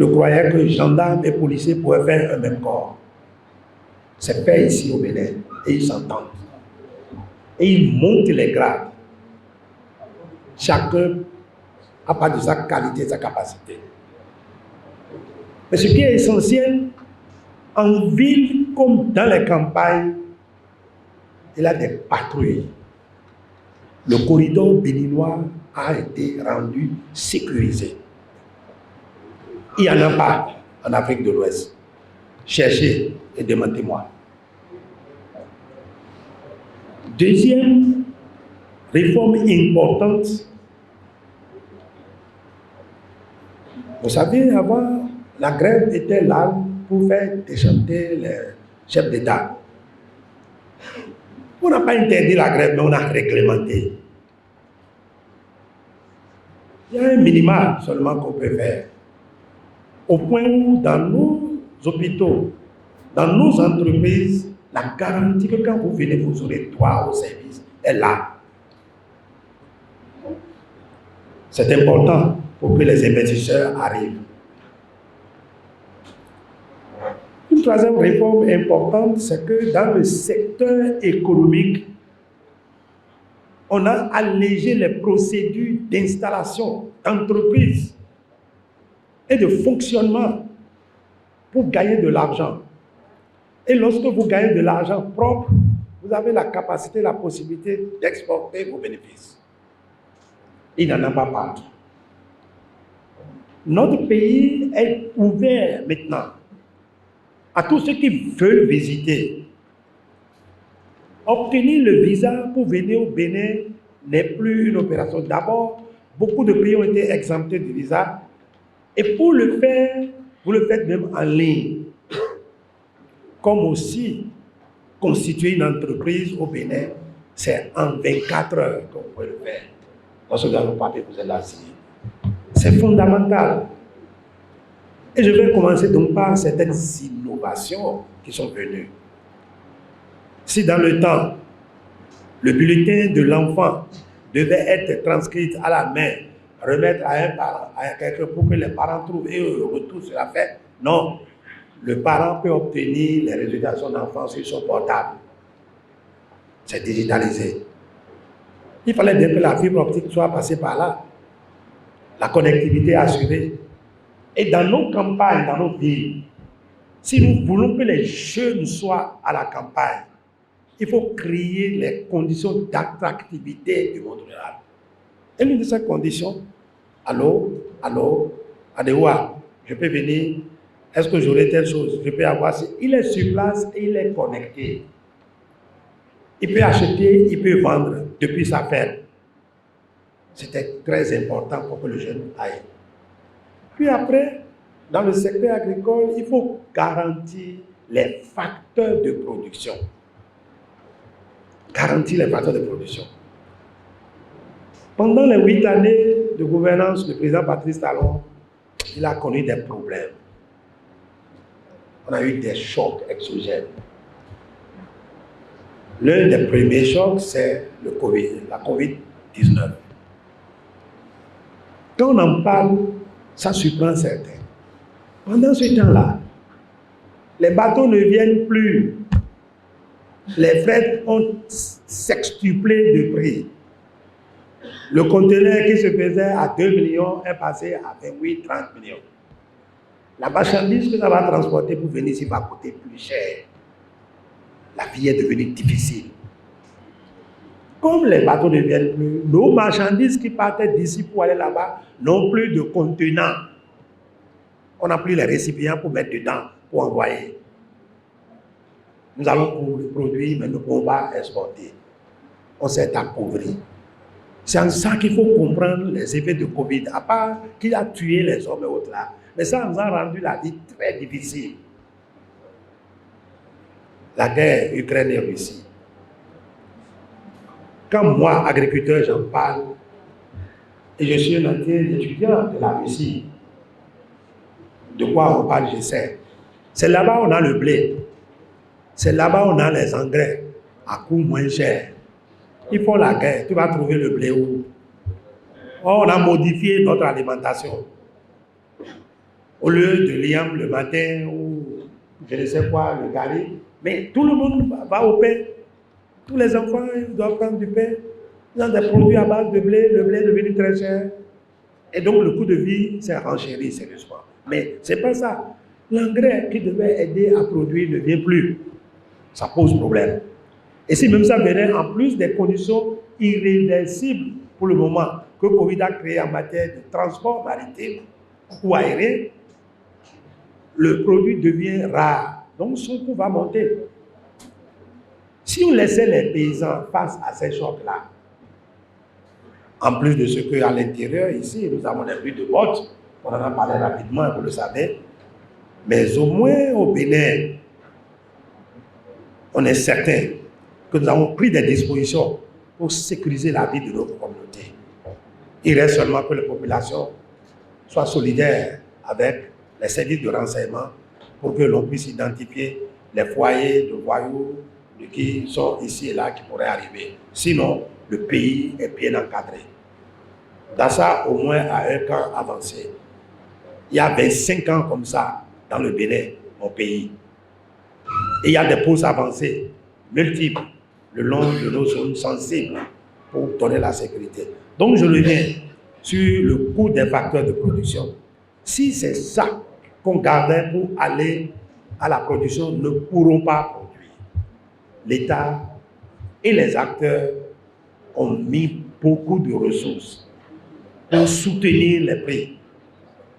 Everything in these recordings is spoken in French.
ne croyaient que gendarmes et policiers pouvaient faire un même corps. C'est fait ici au Bénin et ils s'entendent. Et ils montent les grades. Chacun a pas de sa qualité, de sa capacité. Mais ce qui est essentiel, en ville comme dans les campagnes, il y a des patrouilles. Le corridor béninois a été rendu sécurisé. Il n'y en a pas en Afrique de l'Ouest. Cherchez et demandez-moi. Deuxième réforme importante. Vous savez, avant, la grève était là pour faire déchanter les chefs d'État. On n'a pas interdit la grève, mais on a réglementé. Il y a un minimum seulement qu'on peut faire. Au point où, dans nos hôpitaux, dans nos entreprises, la garantie que quand vous venez, vous aurez droit au service est là. C'est important pour que les investisseurs arrivent. Une troisième réforme importante, c'est que dans le secteur économique, on a allégé les procédures d'installation d'entreprises et de fonctionnement pour gagner de l'argent. Et lorsque vous gagnez de l'argent propre, vous avez la capacité, la possibilité d'exporter vos bénéfices. Il n'en a pas partout. Notre pays est ouvert maintenant à tous ceux qui veulent visiter. Obtenir le visa pour venir au Bénin n'est plus une opération. D'abord, beaucoup de pays ont été exemptés du visa. Et pour le faire, vous le faites même en ligne. Comme aussi, constituer une entreprise au Bénin, c'est en 24 heures que vous pouvez le faire. Lorsque vous avez le papier, vous êtes là signé. C'est fondamental. Et je vais commencer donc par certaines innovations qui sont venues. Si dans le temps, le bulletin de l'enfant devait être transcrit à la main, remettre à un parent, à quelqu'un pour que les parents trouvent et au retour sur la fête, non. Le parent peut obtenir les résultats de son enfant sur son portable. C'est digitalisé. Il fallait bien que la fibre optique soit passée par là. La connectivité assurée. Et dans nos campagnes, dans nos villes, si nous voulons que les jeunes soient à la campagne, il faut créer les conditions d'attractivité du monde rural. Et l'une de ces conditions, Adewa, je peux venir, est-ce que j'aurai telle chose? Je peux avoir, il est sur place et il est connecté. Il peut acheter, il peut vendre depuis sa ferme. C'était très important pour que le jeune aille. Puis après, dans le secteur agricole, il faut garantir les facteurs de production. Garantir les facteurs de production. Pendant les 8 années de gouvernance du président Patrice Talon, il a connu des problèmes. On a eu des chocs exogènes. L'un des premiers chocs, c'est le Covid, la Covid-19. Quand on en parle, ça surprend certains. Pendant ce temps-là, les bateaux ne viennent plus. Les frais ont sextuplé de prix. Le conteneur qui se faisait à 2 millions est passé à 28, 30 millions. La marchandise que ça va transporter pour venir ici va coûter plus cher. La vie est devenue difficile. Comme les bateaux ne viennent plus, nos marchandises qui partaient d'ici pour aller là-bas n'ont plus de contenants. On n'a plus les récipients pour mettre dedans, pour envoyer. Nous allons produire, mais nous ne pouvons pas exporter. On s'est appauvri. C'est en ça qu'il faut comprendre les effets de Covid, à part qu'il a tué les hommes et autres là. Mais ça nous a rendu la vie très difficile. La guerre Ukraine et Russie. Quand moi, agriculteur, j'en parle, et je suis un ancien étudiant de la Russie, de quoi on parle, je sais. C'est là-bas où on a le blé. C'est là-bas où on a les engrais à coût moins cher. Ils font la guerre, tu vas trouver le blé où? Oh, on a modifié notre alimentation. Au lieu de liam le matin ou je ne sais quoi, le gari, mais tout le monde va au pain. Tous les enfants ils doivent prendre du pain. Ils ont des produits à base de blé, le blé est devenu très cher. Et donc le coût de vie s'est renchéri sérieusement. Mais ce n'est pas ça. L'engrais qui devait aider à produire ne vient plus. Ça pose problème. Et si même ça venait en plus des conditions irréversibles pour le moment que Covid a créé en matière de transport maritime ou aérien, le produit devient rare. Donc son coût va monter. Si on laissait les paysans face à ces chocs-là, en plus de ce qu'à l'intérieur, ici, nous avons des pluies de bottes, on en a parlé rapidement, vous le savez, mais au moins au Bénin, on est certain que nous avons pris des dispositions pour sécuriser la vie de notre communauté. Il reste seulement que les populations soient solidaires avec les services de renseignement pour que l'on puisse identifier les foyers de voyous qui sont ici et là qui pourraient arriver. Sinon, le pays est bien encadré. Dassa, au moins, a un camp avancé. Il y a 25 ans comme ça dans le Bénin, mon pays. Et il y a des postes avancés multiples le long de nos zones sensibles pour donner la sécurité. Donc, je reviens sur le coût des facteurs de production. Si c'est ça qu'on gardait pour aller à la production, ne pourront pas produire. L'État et les acteurs ont mis beaucoup de ressources pour soutenir les prix.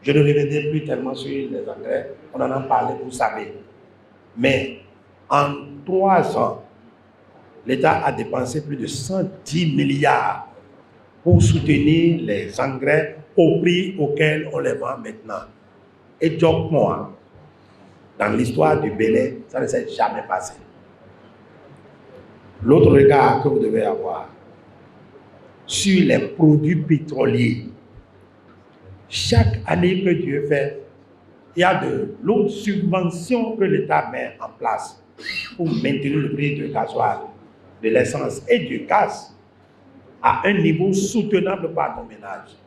Je ne reviendrai plus tellement sur les engrais, on en a parlé, vous savez. Mais en 3 ans, l'État a dépensé plus de 110 milliards pour soutenir les engrais au prix auquel on les vend maintenant. Et donc, moi, dans l'histoire du Bénin, ça ne s'est jamais passé. L'autre regard que vous devez avoir sur les produits pétroliers, chaque année que Dieu fait, il y a de l'autre subvention que l'État met en place pour maintenir le prix du gasoil, de l'essence et du gaz à un niveau soutenable par nos ménages.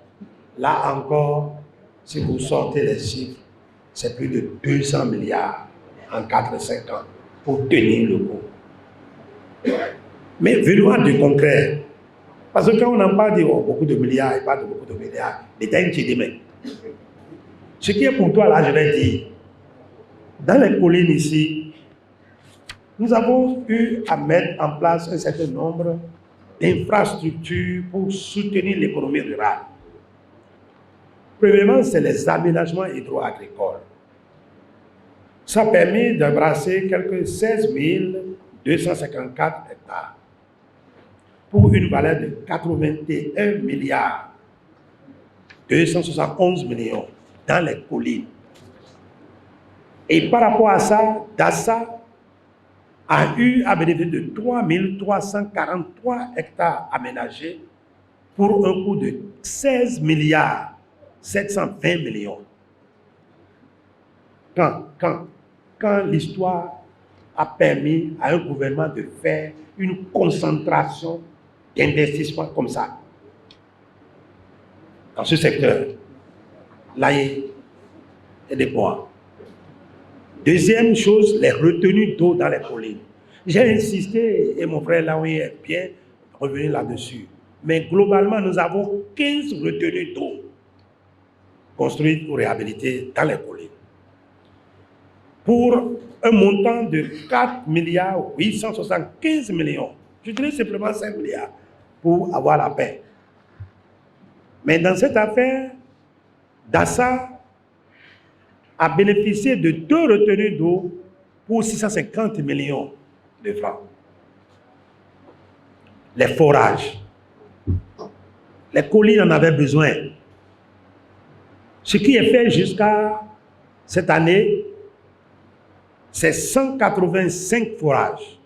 Là encore, si vous sortez les chiffres, c'est plus de 200 milliards en 4-5 ans pour tenir le coup. Mais venons du concret. Parce que quand on en parle de beaucoup de milliards et pas de beaucoup de milliards, l'État est demain. Ce qui est pour toi là, je vais dire, dans les collines ici, nous avons eu à mettre en place un certain nombre d'infrastructures pour soutenir l'économie rurale. Premièrement, c'est les aménagements hydro-agricoles. Ça permet d'embrasser quelques 16 254 hectares pour une valeur de 81 milliards 271 millions dans les collines. Et par rapport à ça, Dassa a eu à bénéficier de 3 343 hectares aménagés pour un coût de 16 milliards 720 millions. Quand l'histoire a permis à un gouvernement de faire une concentration d'investissement comme ça dans ce secteur, l'AE et des bois. Deuxième chose, les retenues d'eau dans les collines. J'ai insisté, et mon frère Laoui est bien revenu là-dessus. Mais globalement, nous avons 15 retenues d'eau construites ou réhabilitées dans les collines. Pour un montant de 4 milliards 875 millions. Je dirais simplement 5 milliards pour avoir la paix. Mais dans cette affaire, Dassa a bénéficié de 2 retenues d'eau pour 650 millions de francs. Les forages. Les collines en avaient besoin. Ce qui est fait jusqu'à cette année, c'est 185 forages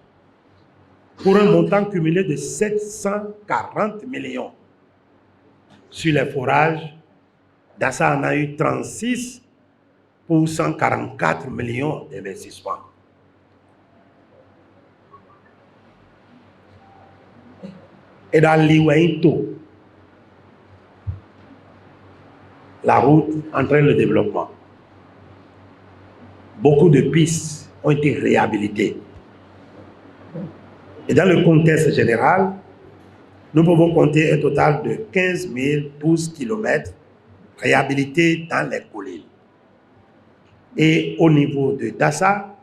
pour un montant cumulé de 740 millions. Sur les forages, Dassa en a eu 36 pour 144 millions d'investissements. Et dans l'Iwaïto, la route entraîne le développement. beaucoup de pistes ont été réhabilitées. Et dans le contexte général, nous pouvons compter un total de 15 012 km réhabilités dans les collines. Et au niveau de Dassa,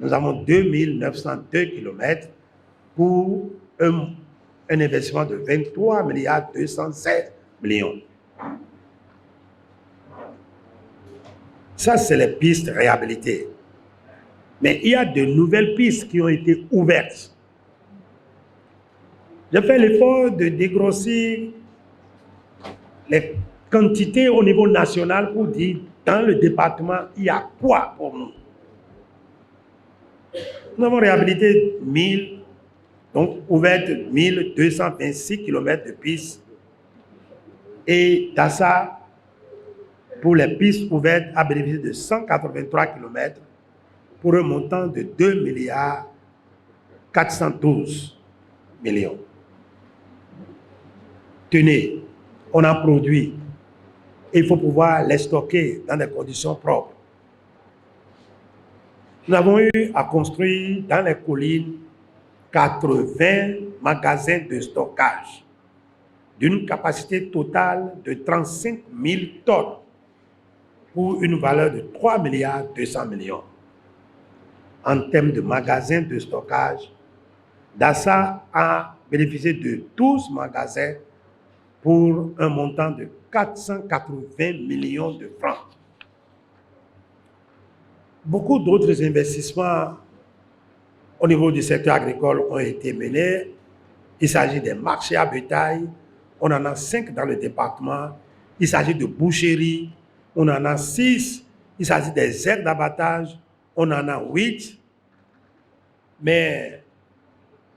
nous avons 2 902 km pour un investissement de 23 216 millions. Ça, c'est les pistes réhabilitées. Mais il y a de nouvelles pistes qui ont été ouvertes. J'ai fait l'effort de dégrossir les quantités au niveau national pour dire, dans le département, il y a quoi pour nous? Nous avons réhabilité 1000, donc ouvert 1226 km de pistes. Et Dassa, pour les pistes ouvertes, a bénéficié de 183 km pour un montant de 2 412 millions. Tenez, on a produit. Il faut pouvoir les stocker dans des conditions propres. Nous avons eu à construire dans les collines 80 magasins de stockage d'une capacité totale de 35 000 tonnes pour une valeur de 3 200 millions. En termes de magasins de stockage, Dassa a bénéficié de 12 magasins pour un montant de 480 millions de francs. Beaucoup d'autres investissements au niveau du secteur agricole ont été menés. Il s'agit des marchés à bétail. On en a 5 dans le département. Il s'agit de boucheries. On en a 6. Il s'agit des aires d'abattage. On en a 8. Mais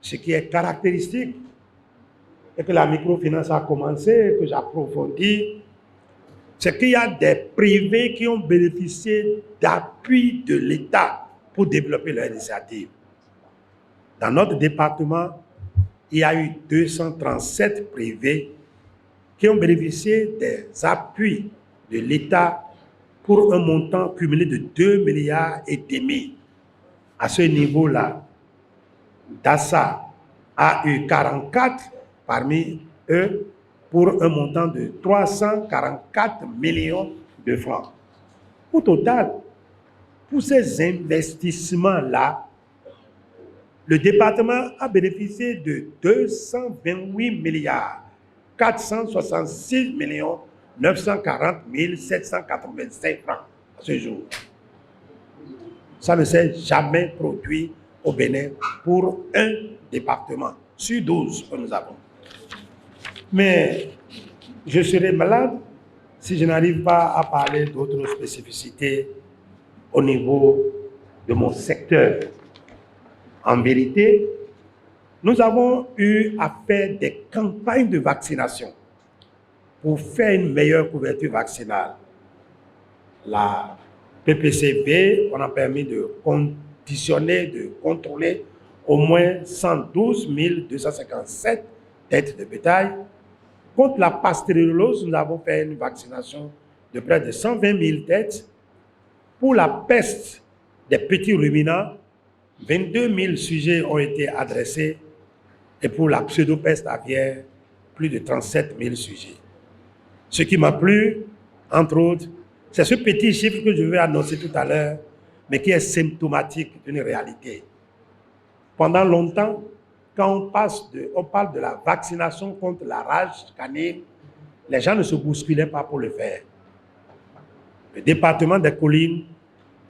ce qui est caractéristique, et que la microfinance a commencé, que j'approfondis, c'est qu'il y a des privés qui ont bénéficié d'appui de l'État pour développer leur initiative. Dans notre département, il y a eu 237 privés qui ont bénéficié des appuis de l'État pour un montant cumulé de 2,5 milliards. À ce niveau-là, Dassa a eu 44 parmi eux pour un montant de 344 millions de francs. Au total, pour ces investissements-là, le département a bénéficié de 228 milliards 466 millions 940 785 francs à ce jour. Ça ne s'est jamais produit au Bénin pour un département sur 12 que nous avons. Mais je serai malade si je n'arrive pas à parler d'autres spécificités au niveau de mon secteur. En vérité, nous avons eu à faire des campagnes de vaccination pour faire une meilleure couverture vaccinale. La PPCV, on a permis de conditionner, de contrôler au moins 112 257 têtes de bétail. Contre la pasteurellose, nous avons fait une vaccination de près de 120 000 têtes. Pour la peste des petits ruminants, 22 000 sujets ont été adressés. Et pour la pseudo-peste aviaire, plus de 37 000 sujets. Ce qui m'a plu, entre autres, c'est ce petit chiffre que je vais annoncer tout à l'heure, mais qui est symptomatique d'une réalité. Pendant longtemps, quand on parle de la vaccination contre la rage canine, les gens ne se bousculaient pas pour le faire. Le département des collines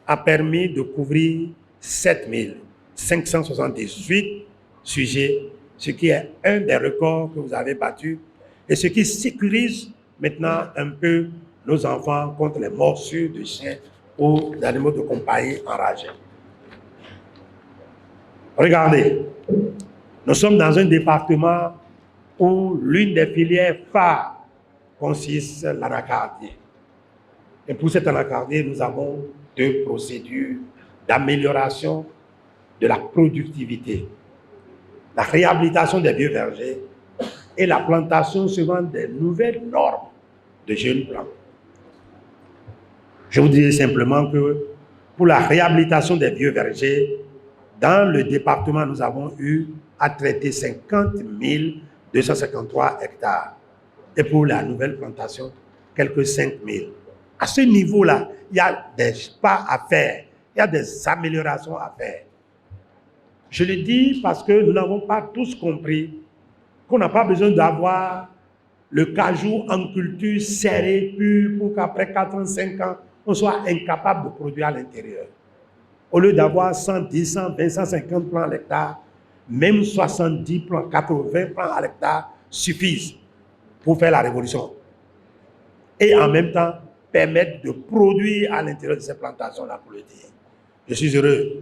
a permis de couvrir 7 578 sujets, ce qui est un des records que vous avez battus et ce qui sécurise maintenant un peu nos enfants contre les morsures de chiens ou d'animaux de compagnie enragés. Regardez, nous sommes dans un département où l'une des filières phares consiste l'anacardie. Et pour cette anacardie, nous avons 2 procédures d'amélioration de la productivité. La réhabilitation des vieux vergers et la plantation suivant des nouvelles normes de jeunes plants. Je vous dirais simplement que pour la réhabilitation des vieux vergers. Dans le département, nous avons eu à traiter 50 253 hectares. Et pour la nouvelle plantation, quelques 5 000. À ce niveau-là, il y a des pas à faire, il y a des améliorations à faire. Je le dis parce que nous n'avons pas tous compris qu'on n'a pas besoin d'avoir le cajou en culture serré, pur, pour qu'après 4 ans, 5 ans, on soit incapable de produire à l'intérieur. Au lieu d'avoir 110, 120, 150 plants à l'hectare, même 70 plants, 80 plants à l'hectare suffisent pour faire la révolution. Et en même temps, permettre de produire à l'intérieur de ces plantations-là, pour le dire. Je suis heureux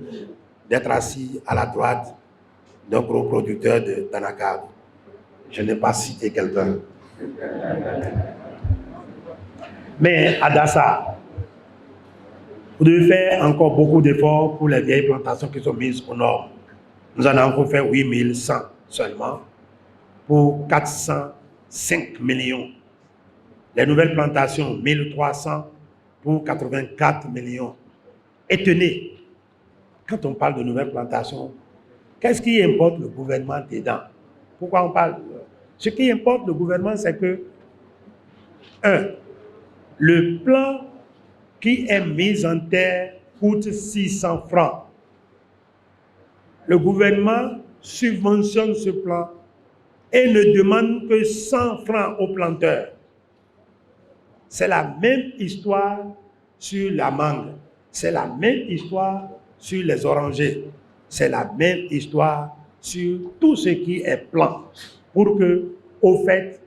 d'être assis à la droite d'un gros producteur de Danakab. Je n'ai pas cité quelqu'un. Mais à Dassa, vous devez faire encore beaucoup d'efforts pour les vieilles plantations qui sont mises aux normes. Nous en avons fait 8100 seulement pour 405 millions. Les nouvelles plantations, 1300 pour 84 millions. Et tenez, quand on parle de nouvelles plantations, qu'est-ce qui importe le gouvernement dedans? Pourquoi on parle? Ce qui importe le gouvernement, c'est que, 1, le plan qui est mis en terre coûte 600 francs. Le gouvernement subventionne ce plan et ne demande que 100 francs aux planteurs. C'est la même histoire sur la mangue. C'est la même histoire sur les orangers. C'est la même histoire sur tout ce qui est plan. Pour que, au fait,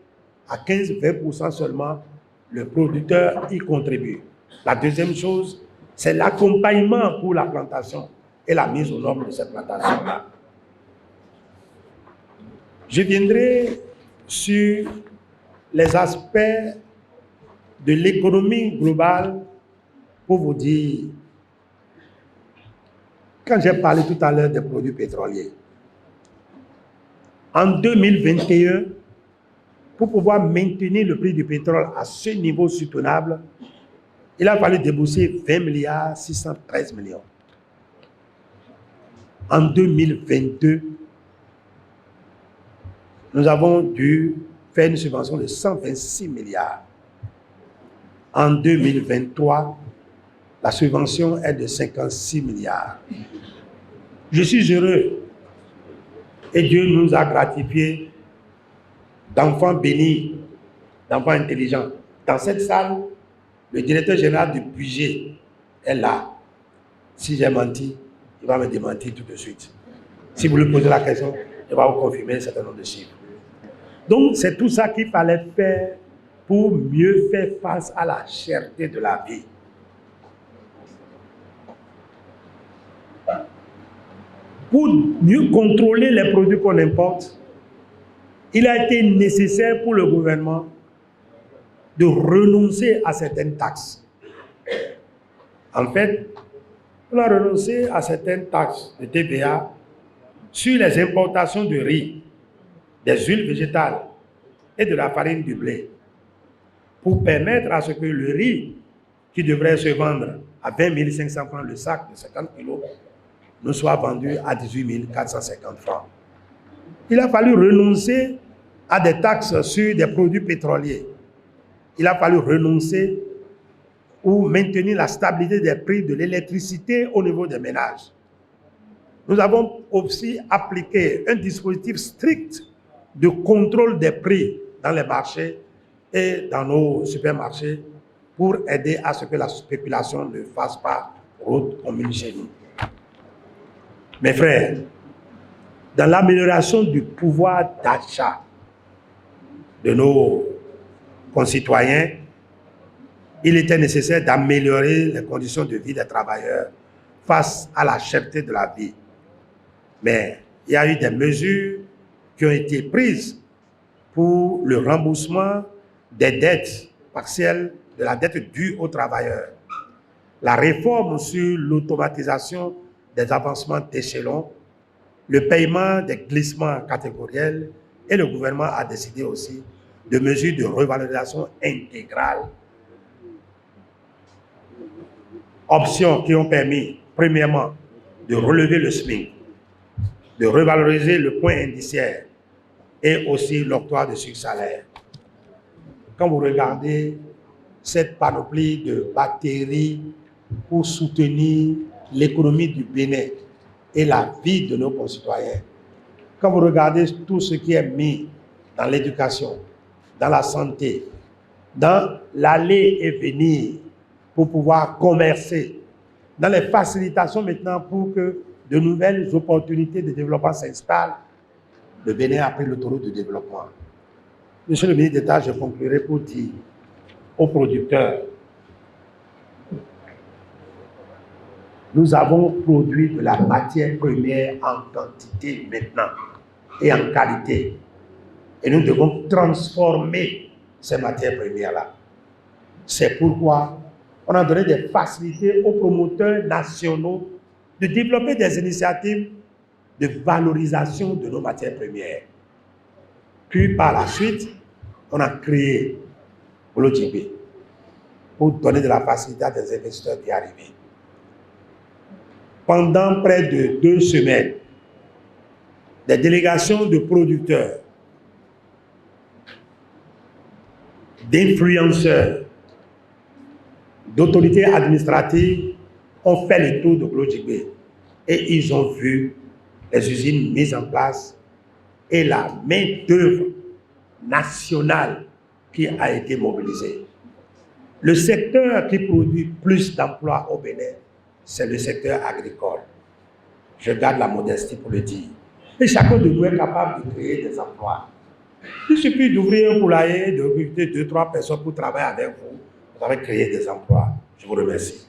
à 15-20% seulement, le producteur y contribue. La deuxième chose, c'est l'accompagnement pour la plantation et la mise aux normes de cette plantation-là. Je viendrai sur les aspects de l'économie globale pour vous dire, quand j'ai parlé tout à l'heure des produits pétroliers, en 2021, pour pouvoir maintenir le prix du pétrole à ce niveau soutenable, il a fallu débourser 20 milliards 613 millions. En 2022, nous avons dû faire une subvention de 126 milliards. En 2023, la subvention est de 56 milliards. Je suis heureux et Dieu nous a gratifiés d'enfants bénis, d'enfants intelligents. Dans cette salle, le directeur général du budget est là. Si j'ai menti, il va me démentir tout de suite. Si vous lui posez la question, il va vous confirmer un certain nombre de chiffres. Donc, c'est tout ça qu'il fallait faire pour mieux faire face à la cherté de la vie. Pour mieux contrôler les produits qu'on importe, il a été nécessaire pour le gouvernement de renoncer à certaines taxes. En fait, on a renoncé à certaines taxes de TVA sur les importations de riz, des huiles végétales et de la farine du blé, pour permettre à ce que le riz, qui devrait se vendre à 20 500 francs le sac de 50 kg, ne soit vendu à 18 450 francs. Il a fallu renoncer à des taxes sur des produits pétroliers. Il a fallu renoncer ou maintenir la stabilité des prix de l'électricité au niveau des ménages. Nous avons aussi appliqué un dispositif strict de contrôle des prix dans les marchés et dans nos supermarchés pour aider à ce que la spéculation ne fasse pas route commune chez nous. Mes frères, dans l'amélioration du pouvoir d'achat de nos concitoyens, il était nécessaire d'améliorer les conditions de vie des travailleurs face à la cherté de la vie. Mais il y a eu des mesures qui ont été prises pour le remboursement des dettes partielles, de la dette due aux travailleurs. La réforme sur l'automatisation des avancements d'échelon, le paiement des glissements catégoriels, et le gouvernement a décidé aussi de mesures de revalorisation intégrale. options qui ont permis, premièrement, de relever le SMIC, de revaloriser le point indiciaire et aussi l'octroi de sursalaire. Quand vous regardez cette panoplie de bactéries pour soutenir l'économie du Bénin et la vie de nos concitoyens, quand vous regardez tout ce qui est mis dans l'éducation, dans la santé, dans l'aller et venir pour pouvoir commercer, dans les facilitations maintenant pour que de nouvelles opportunités de développement s'installent, le Bénin a pris le taureau du développement. Monsieur le ministre d'État, je conclurai pour dire aux producteurs, nous avons produit de la matière première en quantité maintenant et en qualité. Et nous devons transformer ces matières premières-là. C'est pourquoi on a donné des facilités aux promoteurs nationaux de développer des initiatives de valorisation de nos matières premières. Puis par la suite, on a créé l'OGB pour donner de la facilité à des investisseurs d'y arriver. Pendant près de 2 semaines, des délégations de producteurs, d'influenceurs, d'autorités administratives ont fait le tour de l'OGB et ils ont vu les usines mises en place et la main-d'œuvre nationale qui a été mobilisée. Le secteur qui produit plus d'emplois au Bénin, c'est le secteur agricole. Je garde la modestie pour le dire. Et chacun de nous est capable de créer des emplois. Il suffit d'ouvrir un poulailler, de recruter 2-3 personnes pour travailler avec vous. Vous avez créé des emplois. Je vous remercie.